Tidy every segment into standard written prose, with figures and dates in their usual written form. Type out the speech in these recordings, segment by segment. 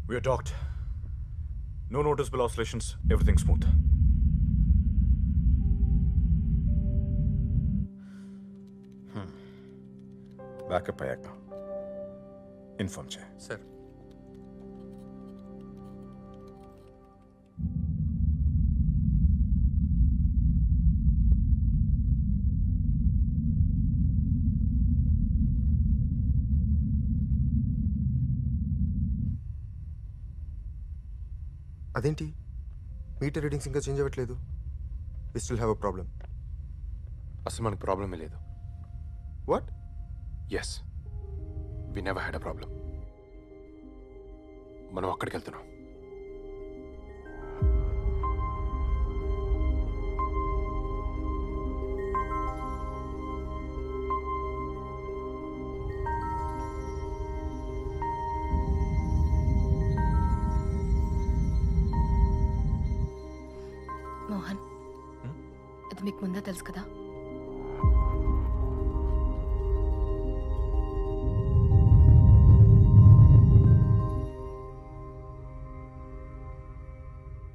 We are docked. No noticeable oscillations. Everything smooth. Backup అయ్యాక inform చేయి. Sir. అదేంటి meter readings ఇంకా change అవ్వట్లేదు? We still have a problem. అసలు మనకు ప్రాబ్లమే లేదు. What? Yes, we never had a problem. మనం అక్కడికి వెళ్తున్నాం. మోహన్, ఇది మీకు ముందే తెలుసు కదా?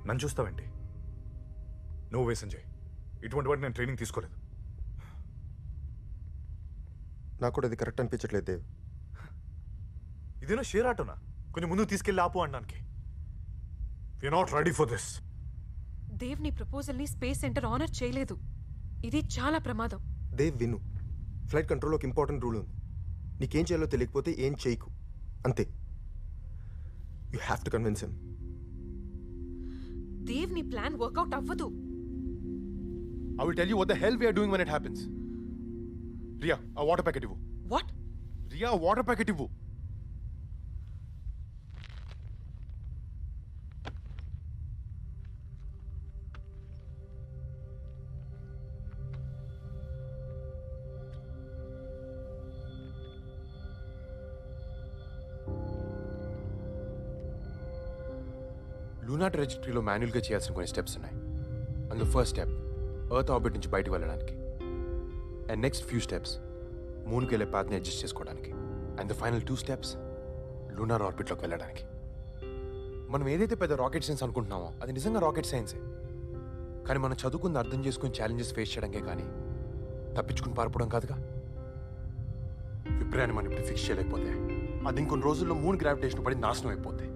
నన్ను చూస్తావేంటి? నువ్వు వేసం చేయి. ఇటువంటి వాటి నేను ట్రైనింగ్ తీసుకోలేదు. నాకు కూడా ఇది కరెక్ట్ అనిపించట్లేదు దేవ్. ఇదేనా షేర్ ఆటోనా? కొంచెం ముందుకు తీసుకెళ్ళి ఆపు అనడానికి. We are not ready for this. Dev నీ ప్రపోజల్ని స్పేస్ సెంటర్ ఆనర్ చేయలేదు. ఇది చాలా ప్రమాదం. దేవ్ విను, ఫ్లైట్ కంట్రోల్లో ఒక ఇంపార్టెంట్ రూల్ ఉంది. నీకేం చేయాలో తెలియకపోతే ఏం చేయకు, అంతే. You have to convince him. Dev నీ ప్లాన్ వర్కౌట్ అవ్వదు. I will tell you what the hell we are doing when it happens. Riya, a water packet ivu. What? Riya, a water packet ivu. Luna ట్రాజెక్టరీలో మాన్యువల్గా చేయాల్సిన కొన్ని steps ఉన్నాయి. అందులో first step earth orbit నుంచి బయటకు వెళ్ళడానికి, అండ్ నెక్స్ట్ ఫ్యూ స్టెప్స్ మూన్కి వెళ్ళే పాత్ని అడ్జస్ట్ చేసుకోవడానికి, and the final 2 steps lunar ఆర్బిట్లోకి వెళ్ళడానికి. మనం ఏదైతే పెద్ద రాకెట్ సైన్స్ అనుకుంటున్నామో అది నిజంగా రాకెట్ సైన్సే. కానీ మనం చదువుకుంది అర్థం చేసుకుని ఛాలెంజెస్ ఫేస్ చేయడానికే కానీ తప్పించుకుని పారిపోవడం కాదుగా. విప్రయాన్ని మనం ఇప్పుడు ఫిక్స్ చేయలేకపోతే అది ఇంకొన్ని రోజుల్లో మూన్ గ్రావిటేషన్ పడి నాశనం అయిపోతే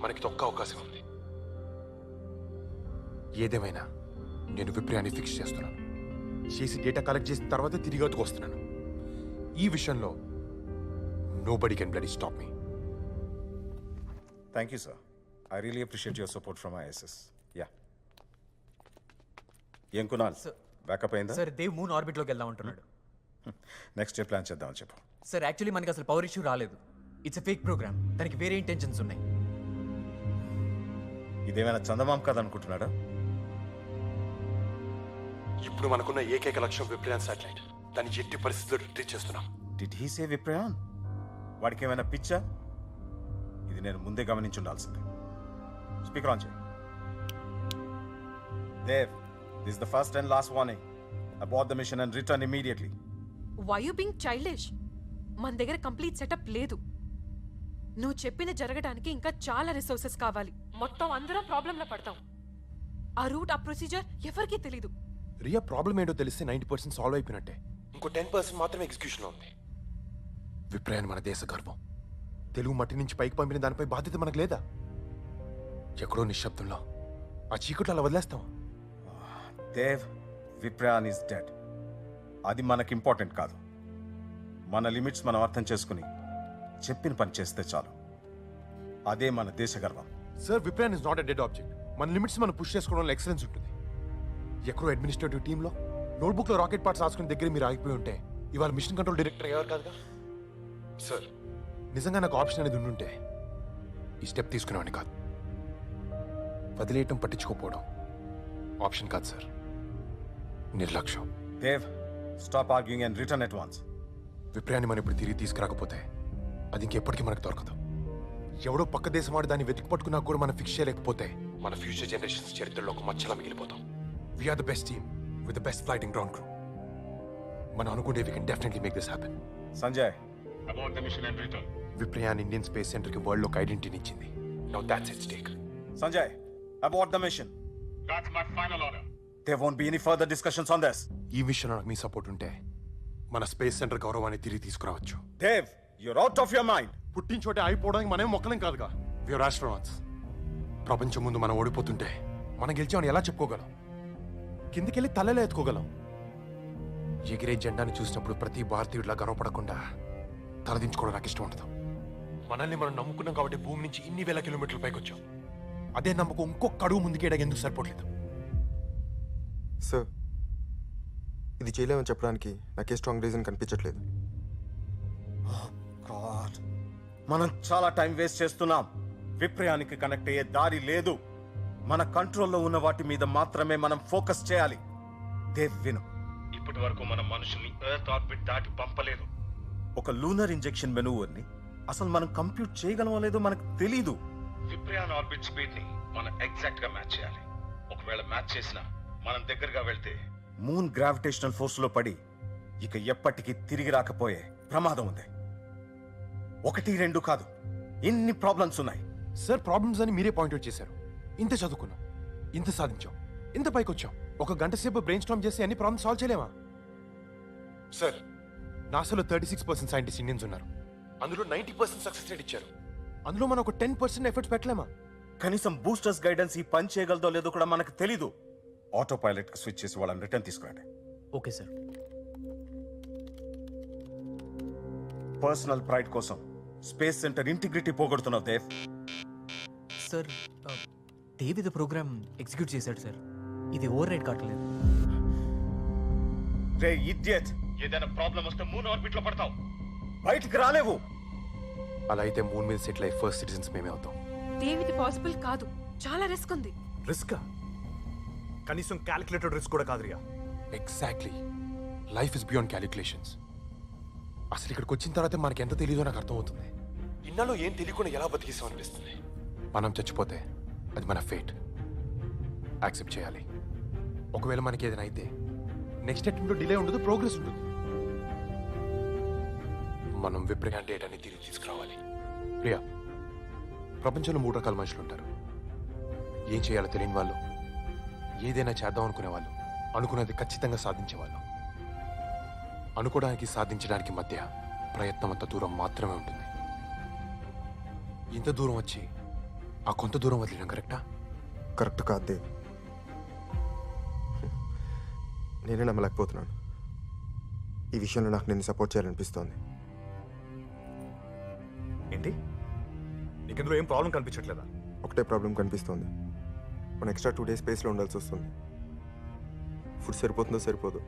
మనకి ఒక్క అవకాశం ఉంది. ఏదేమైనా నేను విప్రయాన్ని ఫిక్స్ చేస్తున్నాను. చేసి డేటా కలెక్ట్ చేసిన తర్వాత తిరిగి అవుతుకు వస్తున్నాను. ఈ విషయంలో nobody can bloody stop me. Thank you sir. I really appreciate your support from ISS. Yeah, ఏం కునాల్ బ్యాకప్ అయిందా? సార్, దేవ్ మూన్ ఆర్బిట్లోకి వెళ్దాం అంటున్నాడు. నెక్స్ట్ డే ప్లాన్ చేద్దామని చెప్పు. సార్, యాక్చువల్లీ మనకి అసలు పవర్ ఇష్యూ రాలేదు. It's a fake program. దానికి వేరే ఇంటెన్షన్స్ ఉన్నాయి. ఇదేమైనా చందమామ కథ అనుకుంటున్నాడా? ఇప్పుడు మనకున్న ఏకైక లక్ష్యం విప్రయాన్ శాటిలైట్. దాన్ని ఎట్టి పరిస్థితుల్లో రిట్రీట్ చేస్తున్నాం. Did he say విప్రయాన్? వాడికి ఏమైనా పిచ్చా? ఇది నేను ముందే గమనించి ఉండాల్సిందే. స్పీకర్ ఆన్ చేయి. Dev, this the first and last warning. Abort the mission and return immediately. Why you being childish? మన దగ్గర కంప్లీట్ సెటప్ లేదు. నువ్వు చెప్పిన జరగడానికి ఇంకా చాలా రిసోర్సెస్ కావాలి. మొత్తం అందరం ప్రాబ్లంలో పడతాం. ఆ రూట్, ఆ ప్రొసీజర్ ఎవరికీ తెలీదు. రియా ప్రాబ్లం ఏంటో తెలిస్తే 90% సాల్వ్ అయిపోయినట్టే. ఇంకో 10% మాత్రమే ఎగ్జిక్యూషన్లో ఉంది. విప్రయాన్ మన దేశ గర్వం. తెలుగు మట్టి నుంచి పైకి పంపిన దానిపై బాధ్యత మనకు లేదా? ఎక్కడో నిశ్శబ్దంలో ఆ చీకట్లో అలా వదిలేస్తాం. Dev, విప్రయాన్ is dead. అది మనకి ఇంపార్టెంట్ కాదు. మన లిమిట్స్ మనం అర్థం చేసుకుని చెప్పిన పని చేస్తే చాలు. అదే మన దేశ గర్వం. Sir, విప్రయాన్ is not a dead object. మన లిమిట్స్ మనం పుష్ చేసుకోవడంలో ఎక్సలెన్స్ ఉంటుంది. ఎక్కడో అడ్మినిస్ట్రేటివ్ టీంలో నోట్బుక్లో రాకెట్ పార్ట్స్ రాసుకుని దగ్గర మీరు ఆగిపోయి ఉంటే ఇవాళ మిషన్ కంట్రోల్ డైరెక్టర్ ఎవరు కాదుగా. సార్, నిజంగా నాకు ఆప్షన్ అనేది ఉండుంటే ఈ స్టెప్ తీసుకునేవాడిని కాదు. వదిలేయటం, పట్టించుకోపోవడం ఆప్షన్ కాదు సార్, నిర్లక్ష్యం. Dev, stop arguing and return at once. విప్రయాన్ని మనం ఇప్పుడు తిరిగి తీసుకురాకపోతే అది ఇంకెప్పటికీ మనకు దొరకదు. ఎవడో పక్క దేశం వాడి దాన్ని వెతికి పట్టుకున్నా కూడా మనం ఫిక్స్ చేయలేకపోతే మన ఫ్యూచర్ జనరేషన్స్ చరిత్రలో ఒక మచ్చలా మిగిలిపోతాం. We are the best team with the best fighting ground crew. మనం అనుకుంటే we can definitely make this happen. Sanjay, about the mission and return. Viprayaan Indian space సెంటర్కి వరల్డ్ ఒక ఐడెంటిటీని ఇచ్చింది. Now that's its take. Sanjay, about the mission. That's my final order. There won't be any further discussions on this. ఈ విషయంలో నాకు మీ support ఉంటే మన space centre గౌరవాన్ని తిరిగి తీసుకురావచ్చు. Dev, you're out of your mind. పుట్టించోటే అయిపోవడానికి మనమే మొక్కలేం కాదుగా. We are astronauts. ప్రపంచం ముందు మనం ఓడిపోతుంటే మనం గెలిచామని ఎలా చెప్పుకోగలం? కిందికెళ్ళి తలలే ఎత్తుకోగలం. ఎగిరే జెండాని చూసినప్పుడు ప్రతి భారతీయుడిలా గర్వపడకుండా తలదించుకోవడం నాకు ఇష్టం ఉండదు. మనల్ని మనం నమ్ముకున్నాం కాబట్టి భూమి నుంచి ఇన్ని వేల కిలోమీటర్ల పైకి వచ్చాం. అదే నమ్మకం ఇంకొక అడుగు ముందుకేయడానికి ఎందుకు సరిపోవట్లేదు? సార్, ఇది చేయలేమని చెప్పడానికి నాకే స్ట్రాంగ్ రీజన్ కనిపించట్లేదు. God, మనం చాలా టైం వేస్ట్ చేస్తున్నాం. విప్రయానికి కనెక్ట్ అయ్యే దారి లేదు. మన కంట్రోల్లో ఉన్న వాటి మీద మాత్రమే మనం ఫోకస్ చేయాలి. దేవ్, విను. ఇప్పటి వరకు మన మనుషుల్ని ఎర్త్ ఆర్బిట్ దాటి పంపలేదు. ఒక లూనర్ ఇంజెక్షన్ మెనూవర్ని అసలు మనం కంప్యూట్ చేయగలమో లేదో మనకు తెలీదు. విప్రయాన్ ఆర్బిట్ స్పీడ్ ని మనం ఎగ్జాక్ట్ గా మ్యాచ్ చేయాలి. ఒకవేళ మ్యాచ్ చేసినా మనం దగ్గరగా వెళ్తే మూన్ గ్రావిటేషనల్ ఫోర్స్ లో పడి ఇక ఎప్పటికీ తిరిగి రాకపోయే ప్రమాదం ఉంది. 1, 2 కాదు, ఎన్ని ప్రాబ్లమ్స్ ఉన్నాయి. సార్, ప్రాబ్లమ్స్ అని మీరే పాయింట్అవుట్ చేశారు. ఇంత చదువుకున్నాం, ఇంత సాధించాం, ఇంత పైకి వచ్చాం. 1 గంట సేపు బ్రెయిన్ స్టార్మ్ చేసి అన్ని ప్రాబ్లమ్స్ సాల్వ్ చేయలేమా? సార్, నాసాలో 36% సైంటిస్ట్ ఇండియన్స్ ఉన్నారు. అందులో 90% సక్సెస్ రేట్ ఇచ్చారు. అందులో మనం ఒక 10% ఎఫర్ట్స్ పెట్టలేమా? కనీసం బూస్టర్స్ గైడెన్స్ ఈ పని చేయగలదో లేదో కూడా మనకు తెలీదు. ఆటో పైలట్ కి స్విచ్ చేసి వాళ్ళని రిటర్న్ తీసుకురండి. Okay sir. పర్సనల్ ప్రైడ్ కోసం స్పేస్ సెంటర్ ఇంటిగ్రిటీ పోగొడుతున్నావు దేవ్. సార్, దేవ్ ఇది ప్రోగ్రామ్ ఎగ్జిక్యూట్ చేశాడు సార్. ఇది ఓవర్ రైడ్ కావట్లేదు. రే ఇడియట్, ఏదైనా ప్రాబ్లం వస్తే మూన్ ఆర్బిట్ లో పడతావు. బయటికి రాలేవు. అలా అయితే మూన్ మీద సెటిల్ అయ్యి ఫస్ట్ సిటిజన్స్ మేమే అవుతాం. దేవిది పాసిబుల్ కాదు. చాలా రిస్క్ ఉంది. రిస్క్? కనీసం క్యాలిక్యులేటెడ్ రిస్క్ కూడా కాదు Riya. Exactly. Life is beyond calculations. అసలు ఇక్కడికి వచ్చిన తర్వాత మనకి ఎంత తెలియదో నాకు అర్థమవుతుంది. ఇన్నాళ్ళు ఏం తెలియకుండా ఎలా బతికేసాం అనిపిస్తుంది. మనం చచ్చిపోతే అది మన ఫేట్. యాక్సెప్ట్ చేయాలి. ఒకవేళ మనకి ఏదైనా అయితే నెక్స్ట్ అటెంప్ట్లో డిలే ఉండదు, ప్రోగ్రెస్ ఉంటుంది. మనం విప్రయాన్ డేటాని తిరిగి తీసుకురావాలి. ప్రియా, ప్రపంచంలో 3 రకాల మనుషులు ఉంటారు. ఏం చేయాలో తెలియని వాళ్ళు, ఏదైనా చేద్దాం అనుకునే వాళ్ళు, అనుకున్నది ఖచ్చితంగా సాధించేవాళ్ళు. అనుకోవడానికి సాధించడానికి మధ్య ప్రయత్నం అంత దూరం మాత్రమే ఉంటుంది. ఇంత దూరం వచ్చి ఆ కొంత దూరం వదిలేయడం కరెక్టా? కరెక్ట్ కాదు దేవ్. నేనే నమ్మలేకపోతున్నాను. ఈ విషయంలో నాకు నేను సపోర్ట్ చేయాలనిపిస్తోంది. ఏంటి? నీకెందులో ఏం ప్రాబ్లం కనిపించట్లేదా? ఒకటే ప్రాబ్లం కనిపిస్తోంది. మనం ఎక్స్ట్రా 2 days స్పేస్లో ఉండాల్సి వస్తుంది. ఫుడ్ సరిపోతుందో సరిపోదు.